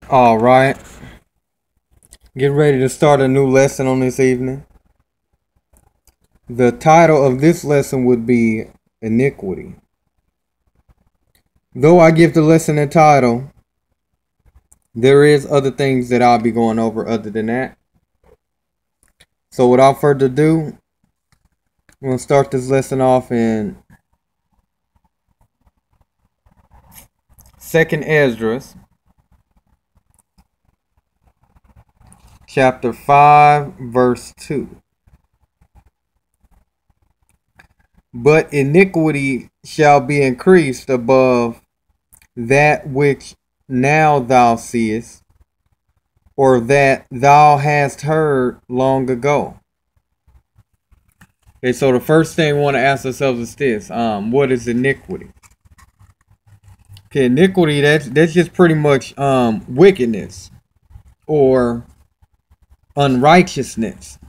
All right, get ready to start a new lesson on this evening. The title of this lesson would be Iniquity. Though I give the lesson a title, there is other things that I'll be going over other than that. So without further ado, I'm going to start this lesson off in 2nd Esdras, chapter 5, verse 2. But iniquity shall be increased above that which now thou seest, or that thou hast heard long ago. Okay, so the first thing we want to ask ourselves is this: what is iniquity? Okay, iniquity that's just pretty much wickedness or unrighteousness.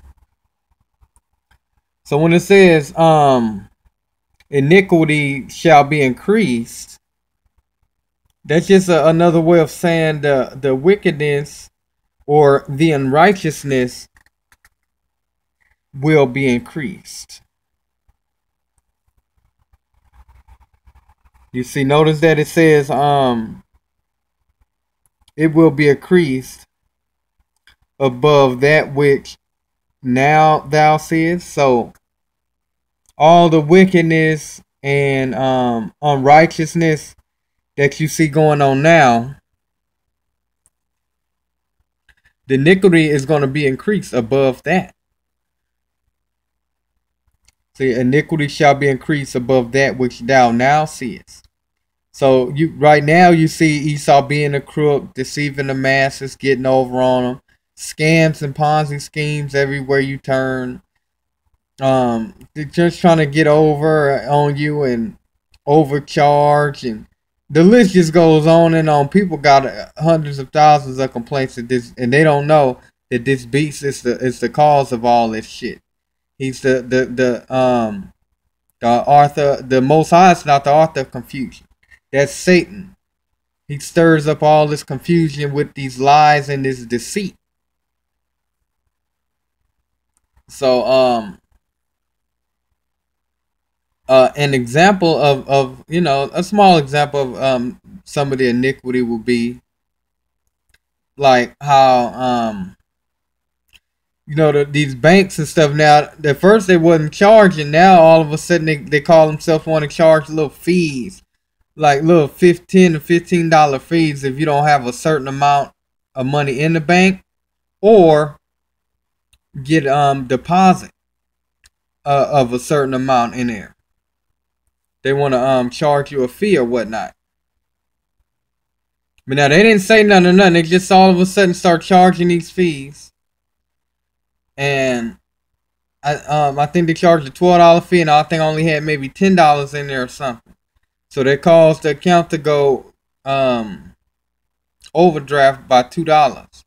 So when it says iniquity shall be increased, that's just another way of saying the wickedness or the unrighteousness will be increased. You see, notice that it says it will be increased above that which now thou seest. So all the wickedness and unrighteousness that you see going on now, the iniquity is going to be increased above that. See, iniquity shall be increased above that which thou now seest. So you right now you see Esau being a crook, deceiving the masses, getting over on them, scams and Ponzi schemes everywhere you turn. They're just trying to get over on you and overcharge, and the list just goes on and on. People got hundreds of thousands of complaints at this, and they don't know that this beast is the cause of all this shit. He's the author, the Most High is not the author of confusion. That's Satan. He stirs up all this confusion with these lies and this deceit. So an example of a small example of some of the iniquity will be like how these banks and stuff now. At first they wasn't charging. Now all of a sudden they call themselves want to charge little fees, like little $15 fees if you don't have a certain amount of money in the bank, or get deposit of a certain amount in there. They want to charge you a fee or whatnot. But now they didn't say nothing or nothing. They just all of a sudden start charging these fees. And I think they charged a $12 fee, and I think I only had maybe $10 in there or something. So they caused the account to go overdraft by $2.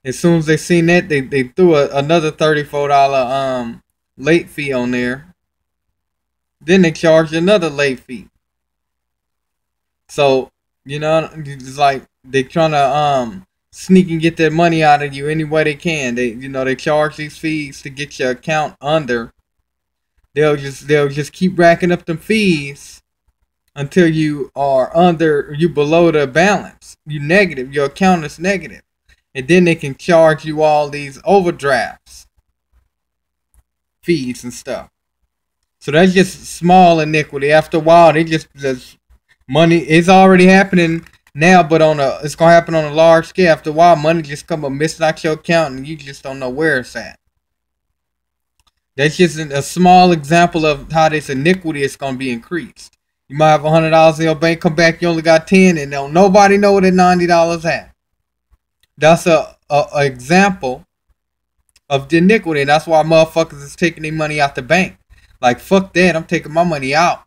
As soon as they seen that, they threw another $34 late fee on there. Then they charged another late fee. So it's like they trying to sneak and get their money out of you any way they can. They charge these fees to get your account under. They'll just keep racking up them fees until you are you below the balance. You negative. Your account is negative. And then they can charge you all these overdrafts, fees and stuff. So that's just small iniquity. After a while, they just money is already happening now, but it's gonna happen on a large scale. After a while, money just come up missing out your account, and you just don't know where it's at. That's just a small example of how this iniquity is gonna be increased. You might have $100 in your bank, come back, you only got 10, and nobody know where that $90 at. That's a example of the iniquity, and that's why motherfuckers is taking their money out the bank. Like, fuck that, I'm taking my money out.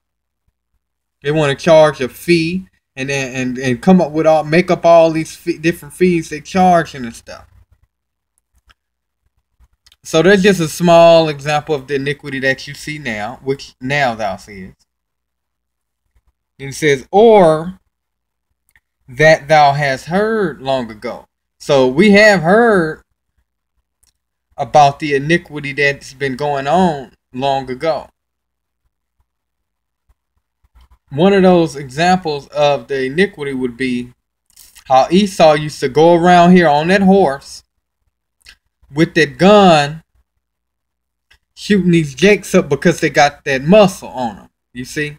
They want to charge a fee and then and come up with make up all these different fees they charge and stuff. So that's just a small example of the iniquity that you see now, which now thou seest. And it says, or that thou hast heard long ago. So we have heard about the iniquity that's been going on long ago. One of those examples of the iniquity would be how Esau used to go around here on that horse with that gun shooting these jakes up because they got that muscle on them. You see?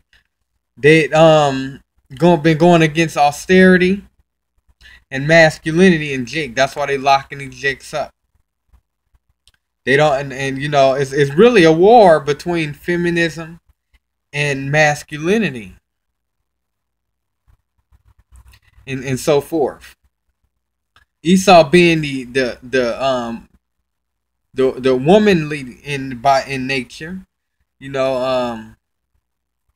They been going against austerity and masculinity in Jake. That's why they locking these Jakes up. They don't, and you know, it's really a war between feminism and masculinity, and so forth. Esau being the womanly in nature, you know,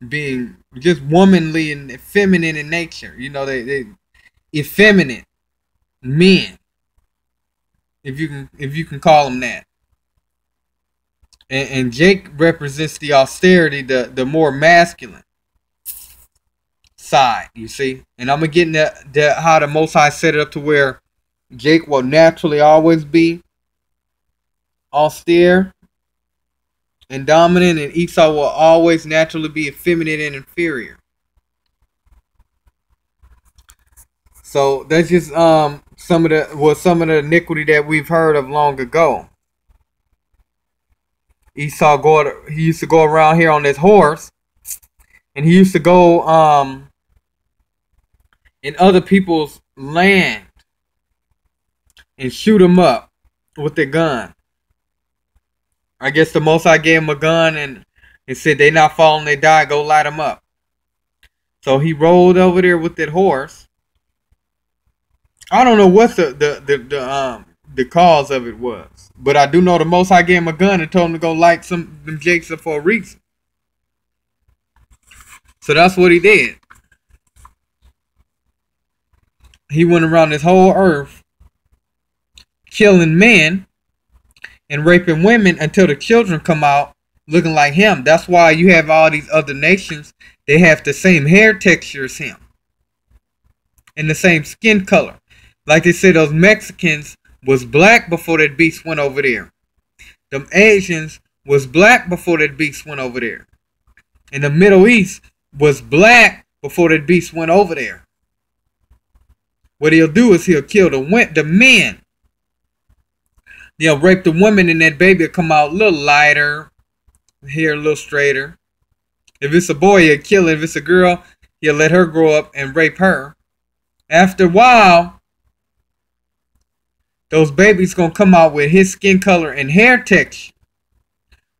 being just womanly and feminine in nature. You know, they effeminate men, if you can call them that. And Jake represents the austerity, the more masculine side, you see. And I'm going to get into how the Most High set it up to where Jake will naturally always be austere and dominant, and Esau will always naturally be effeminate and inferior. So that's just some of the iniquity that we've heard of long ago. He used to go around here on this horse, and he used to go in other people's land and shoot them up with their gun. I guess the Most High gave him a gun and said they not falling, they die, go light them up. So he rolled over there with that horse. I don't know what the cause of it was, but I do know the Most High gave him a gun and told him to go light them jakes up for a reason. So that's what he did. He went around this whole earth killing men and raping women until the children come out looking like him. That's why you have all these other nations. They have the same hair texture as him and the same skin color. Like they said, those Mexicans was black before that beast went over there. Them Asians was black before that beast went over there. And the Middle East was black before that beast went over there. What he'll do is he'll kill the men. He'll rape the woman, and that baby will come out a little lighter, hair a little straighter. If it's a boy, he'll kill it. If it's a girl, he'll let her grow up and rape her. After a while, those babies gonna come out with his skin color and hair texture,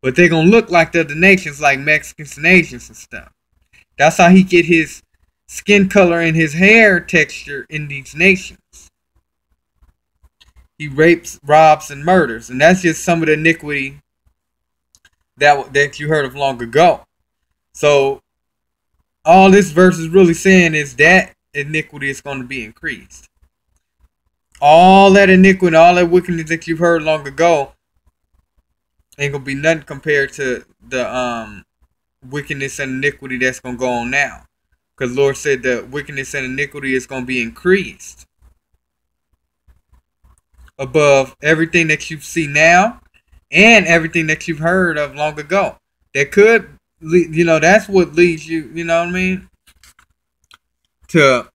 but they're gonna look like the other nations, like Mexicans and Asians and stuff. That's how he get his skin color and his hair texture in these nations. He rapes, robs, and murders, and that's just some of the iniquity that you heard of long ago. So all this verse is really saying is that iniquity is going to be increased. All that iniquity, all that wickedness that you've heard long ago ain't going to be nothing compared to the wickedness and iniquity that's going to go on now. Because Lord said the wickedness and iniquity is going to be increased above everything that you see now and everything that you've heard of long ago. That could, you know, that's what leads you, you know what I mean, to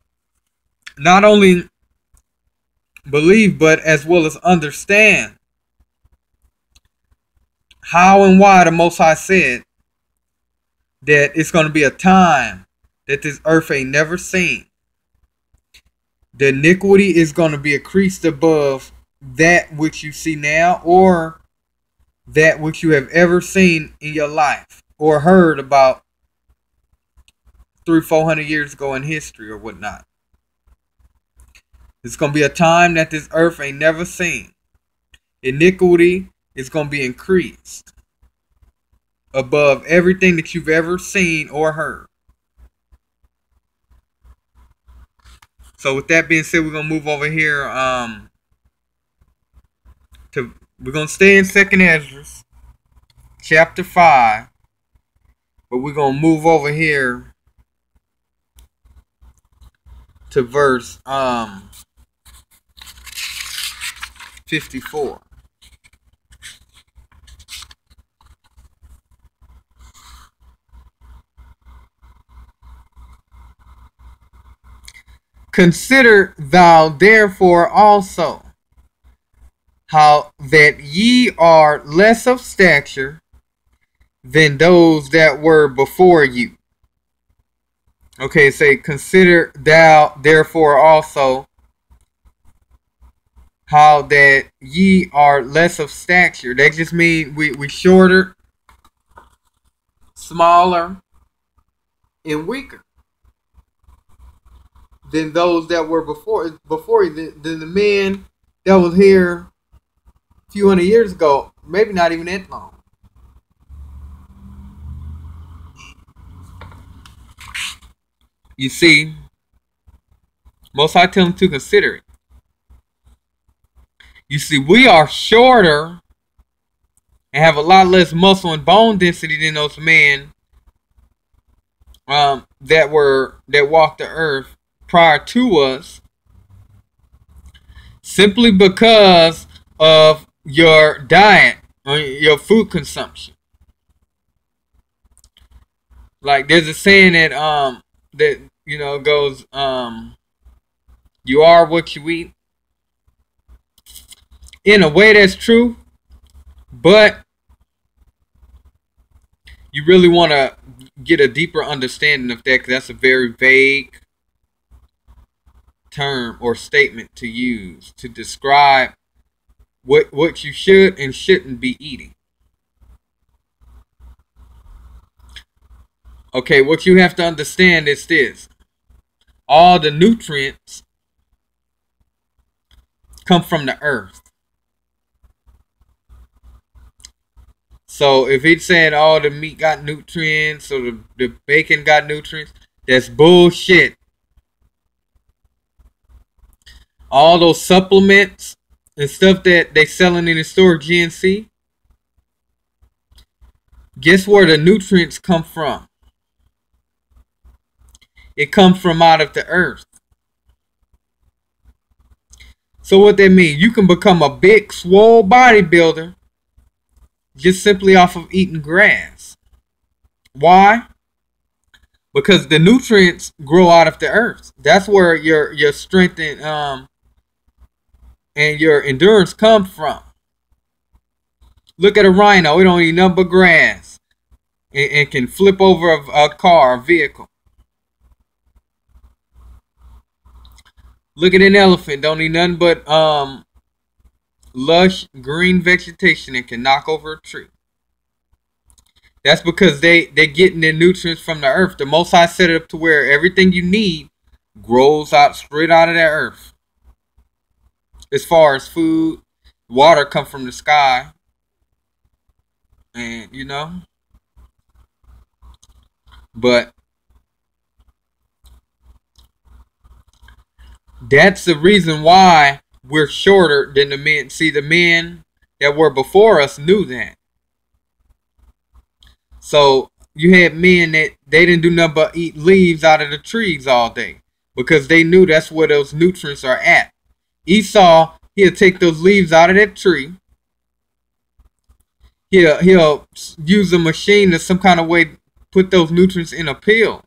not only believe, but as well as understand how and why the Most High said that it's going to be a time that this earth ain't never seen. The iniquity is going to be increased above that which you see now, or that which you have ever seen in your life or heard about 300-400 years ago in history or whatnot. It's going to be a time that this earth ain't never seen. Iniquity is going to be increased above everything that you've ever seen or heard. So with that being said, we're going to move over here we're going to stay in 2nd Ezra, chapter 5, but we're going to move over here to verse 54. Consider thou therefore also how that ye are less of stature than those that were before you. Okay, say, consider thou therefore also how that ye are less of stature. That just means we shorter, smaller, and weaker than those that were before you, than the men that was here a few hundred years ago. Maybe not even that long. You see, Most High tell them to consider it. You see, we are shorter and have a lot less muscle and bone density than those men that walked the earth prior to us, simply because of your diet or your food consumption. Like there's a saying that goes you are what you eat. In a way, that's true, but you really want to get a deeper understanding of that, because that's a very vague term or statement to use to describe what you should and shouldn't be eating. Okay, what you have to understand is this: all the nutrients come from the earth. So if it's saying all the meat got nutrients or the bacon got nutrients, that's bullshit. All those supplements and stuff that they selling in the store, GNC, guess where the nutrients come from? It comes from out of the earth. So what that means, you can become a big, swole bodybuilder just simply off of eating grass. Why? Because the nutrients grow out of the earth. That's where your strength and your endurance come from. Look at a rhino. It don't eat nothing but grass and can flip over a car, a vehicle. Look at an elephant. Don't eat nothing but lush green vegetation and can knock over a tree. That's because they're getting their nutrients from the earth. The Most High set it up to where everything you need grows out straight out of the earth. As far as food, water comes from the sky. And but that's the reason why we're shorter than the men. See, the men that were before us knew that. So you had men that they didn't do nothing but eat leaves out of the trees all day, because they knew that's where those nutrients are at. Esau, he'll take those leaves out of that tree. He'll use a machine to some kind of way put those nutrients in a pill.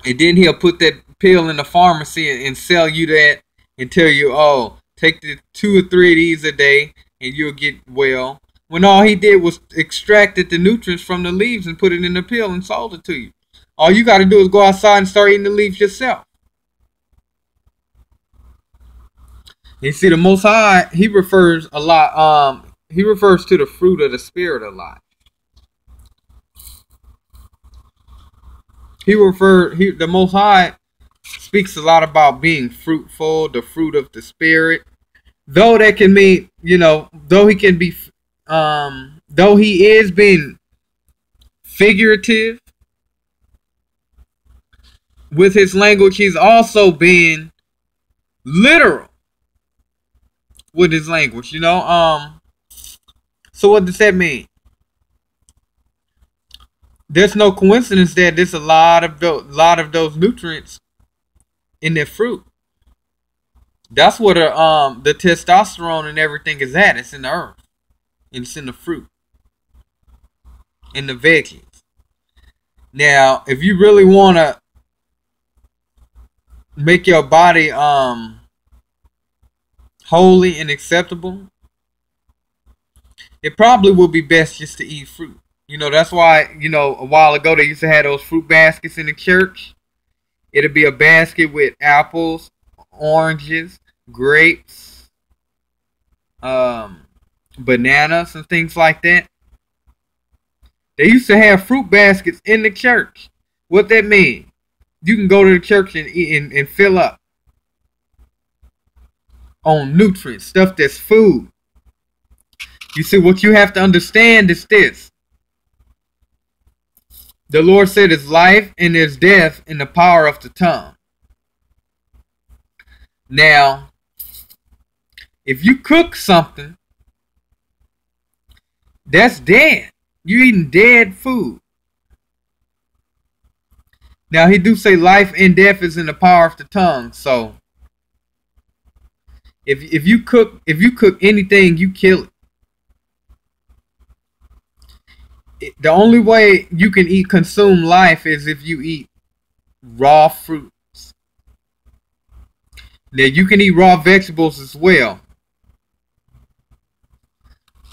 And then he'll put that pill in the pharmacy and sell you that and tell you, oh, take the 2 or 3 of these a day and you'll get well. When all he did was extracted the nutrients from the leaves and put it in the pill and sold it to you. All you got to do is go outside and start eating the leaves yourself. You see, the Most High, he refers a lot. He refers to the fruit of the Spirit a lot. The Most High speaks a lot about being fruitful, the fruit of the Spirit. Though that can mean, though he can be, though he is being figurative with his language, he's also being literal with his language, So what does that mean? there's no coincidence that there's a lot of those nutrients in their fruit. That's where the testosterone and everything is at. It's in the earth. And it's in the fruit. In the veggies. Now, if you really wanna make your body holy and acceptable, it probably would be best just to eat fruit. That's why, a while ago they used to have those fruit baskets in the church. It'd be a basket with apples, oranges, grapes, bananas, and things like that. They used to have fruit baskets in the church. What that mean? You can go to the church and eat and fill up on nutrients, stuff that's food. You see, what you have to understand is this. The Lord said there's life and there's death in the power of the tongue. Now, if you cook something, that's dead. You're eating dead food. Now, he do say life and death is in the power of the tongue. So, if you cook anything, you kill it. The only way you can consume life is if you eat raw fruits. Now, you can eat raw vegetables as well.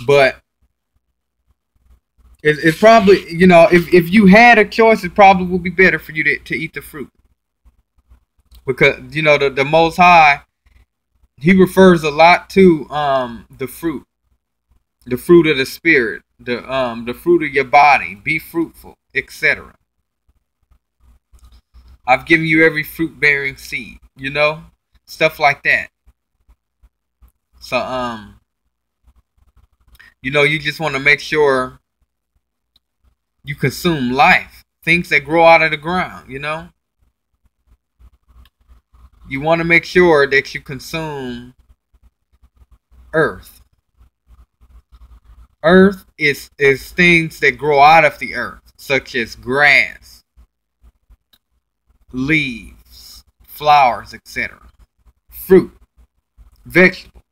But it's probably, if you had a choice, it probably would be better for you to eat the fruit. Because, the Most High, he refers a lot to the fruit. The fruit of the spirit. The fruit of your body. Be fruitful, etc. I've given you every fruit-bearing seed. Stuff like that. So, you just want to make sure you consume life. Things that grow out of the ground, You want to make sure that you consume earth. Earth is things that grow out of the earth, such as grass, leaves, flowers, etc. Fruit, vegetables.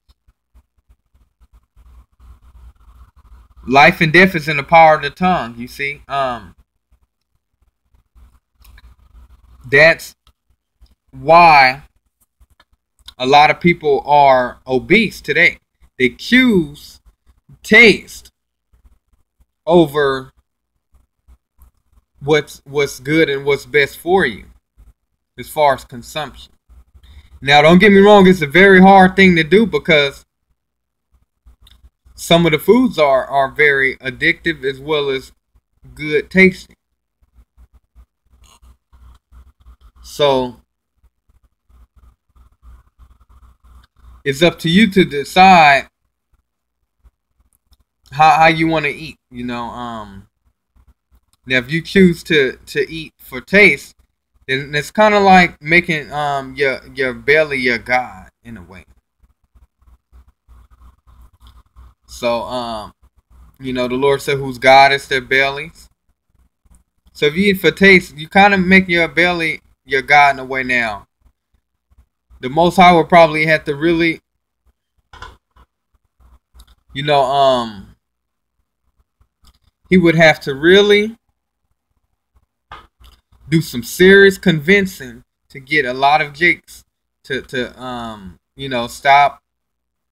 Life and death is in the power of the tongue, you see. That's why a lot of people are obese today. They choose taste over what's good and what's best for you as far as consumption. Now, don't get me wrong, it's a very hard thing to do because some of the foods are very addictive as well as good tasting. So it's up to you to decide how you want to eat. Now if you choose to eat for taste, then it's kind of like making your belly your god in a way. So the Lord said, whose God is their bellies. So if you eat for taste, you kind of make your belly your god in a way. Now, the Most High will probably have to really, he would have to really do some serious convincing to get a lot of jakes to stop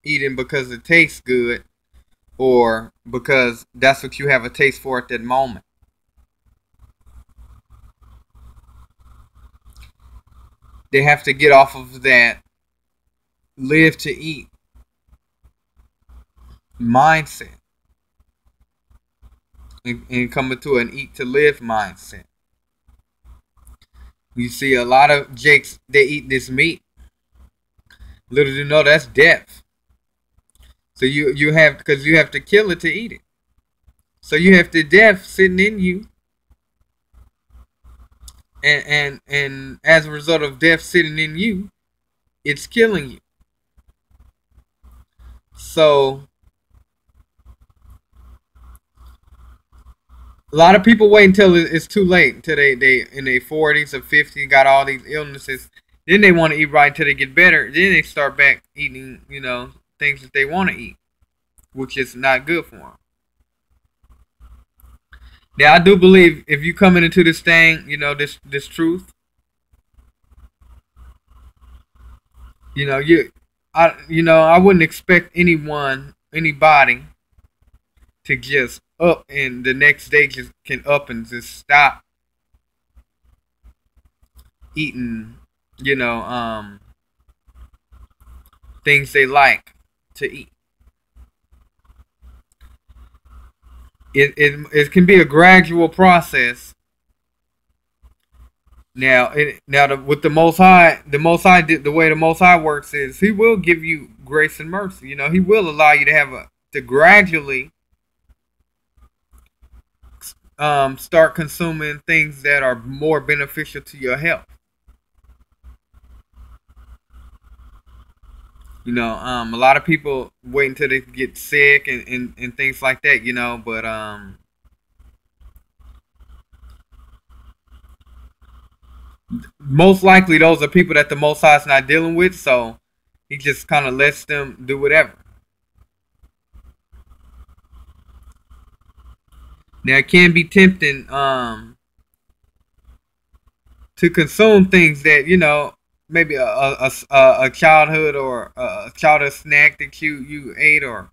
eating because it tastes good or because that's what you have a taste for at that moment. They have to get off of that live to eat mindset and come into an eat to live mindset. You see a lot of jakes, they eat this meat. Little do you know that's death. So you have, because you have to kill it to eat it. So you have the death sitting in you. And as a result of death sitting in you, it's killing you. So A lot of people wait until it's too late, until they in their 40s or 50s, got all these illnesses. Then they want to eat right until they get better. Then they start back eating, things that they want to eat, which is not good for them. Now, I do believe if you coming into this thing, this truth, I wouldn't expect anybody to just up and the next day just can up and just stop eating, you know, um, things they like to eat. It can be a gradual process. With the Most High, the way the Most High works is He will give you grace and mercy. He will allow you to to gradually start consuming things that are more beneficial to your health. A lot of people wait until they get sick and things like that. But most likely those are people that the Most High is not dealing with, so He just kind of lets them do whatever. Now it can be tempting to consume things that maybe a childhood or a childhood snack that you ate or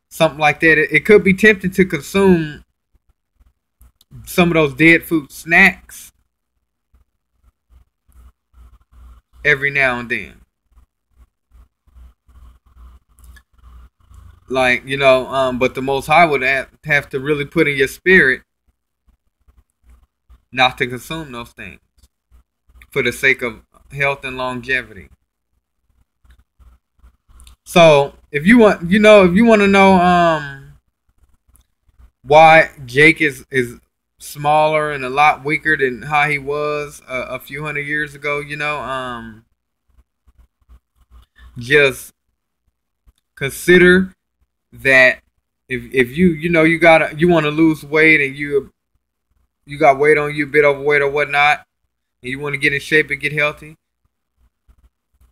something like that. It could be tempting to consume some of those dead food snacks every now and then. Like, but the Most High would have to really put in your spirit not to consume those things for the sake of health and longevity. So if you want to know why Jake is smaller and a lot weaker than how he was a few hundred years ago, just consider that if you want to lose weight and you got weight on you, a bit overweight or whatnot, and you want to get in shape and get healthy,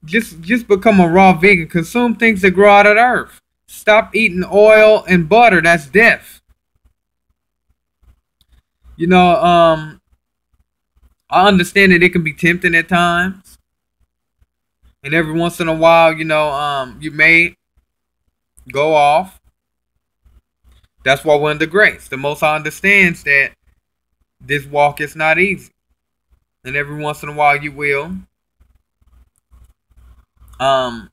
just become a raw vegan. Consume things that grow out of the earth. Stop eating oil and butter. That's death. I understand that it can be tempting at times, and every once in a while, you may go off. That's why we're under grace. The Most High understands that this walk is not easy, and every once in a while you will. Um,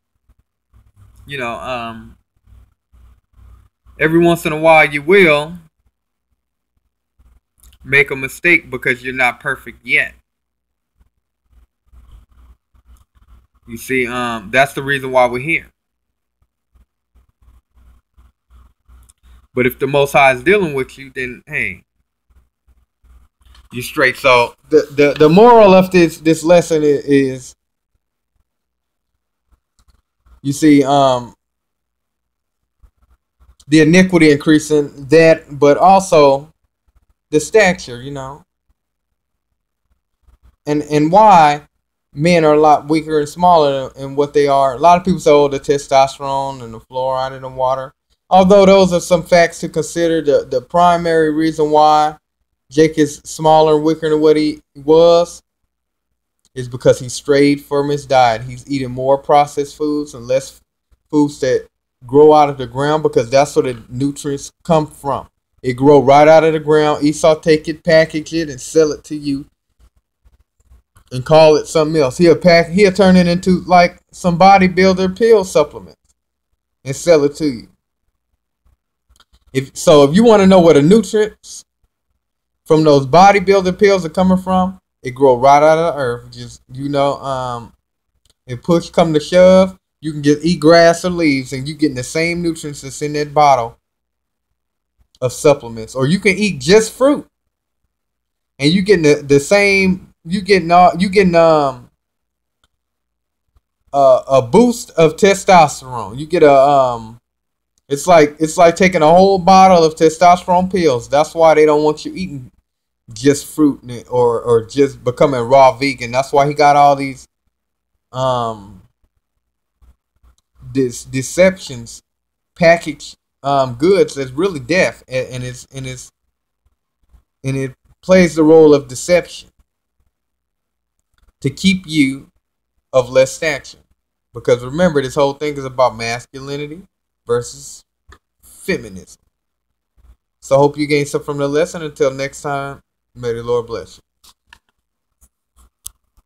you know, um, every once in a while you will make a mistake because you're not perfect yet. You see, that's the reason why we're here. But if the Most High is dealing with you, then hey, you straight. So the moral of this lesson is you see the iniquity increasing, that, but also the stature, and why men are a lot weaker and smaller than what they are. A lot of people say, oh, the testosterone and the fluoride in the water. Although those are some facts to consider, the primary reason why Jake is smaller and weaker than what he was is because he strayed from his diet. He's eating more processed foods and less foods that grow out of the ground, because that's where the nutrients come from. It grow right out of the ground. Esau take it, package it, and sell it to you, and call it something else. He'll turn it into like some bodybuilder pill supplements and sell it to you. If you want to know where the nutrients from those bodybuilder pills are coming from, it grow right out of the earth. Just if push come to shove, you can just eat grass or leaves, and you're getting the same nutrients that's in that bottle of supplements. Or you can eat just fruit, and you getting the same. You getting a boost of testosterone. You get It's like taking a whole bottle of testosterone pills. That's why they don't want you eating just fruit or just becoming raw vegan. That's why he got all these um deceptions packaged goods that's really deaf, and it plays the role of deception to keep you of less stature. Because remember, this whole thing is about masculinity versus feminism. So I hope you gain something from the lesson. Until next time, may the Lord bless you.